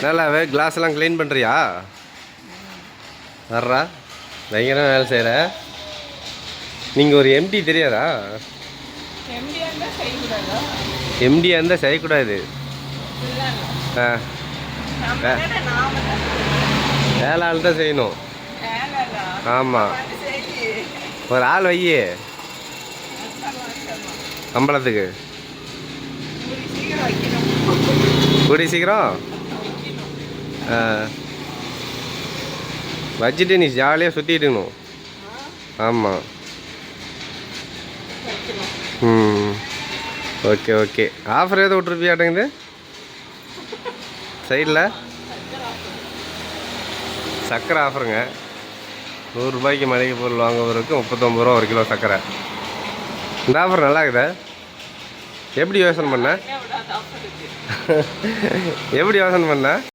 நல்லாவே கிளாஸ்லாம் க்ளீன் பண்ணுறியா? வர்றா பயங்கரமாக வேலை செய்கிற. நீங்கள் ஒரு எம்டி தெரியாதா? எம்டியாக இருந்தால் செய்யக்கூடாது. ஆ வேலை ஆள் தான் செய்யணும். ஆமாம், ஒரு ஆள் வையே சம்பளத்துக்கு. கூடி சீக்கிரம் வச்சுட்டு நீ ஜாலியாக சுற்றிட்டுக்கணும். ஆமாம். ம், ஓகே ஓகே. ஆஃபர் எதுவும் விட்ருப்பியாட்டங்குது சைடில்? சர்க்கரை ஆஃபருங்க. 100 ரூபாய்க்கு மளிகை பொருள் வாங்குவதற்கு 39 ரூபா 1 கிலோ சர்க்கரை. இந்த ஆஃபர் நல்லா இருக்குதா? எப்படி யோசனை பண்ண? எப்படி யோசனை பண்ண?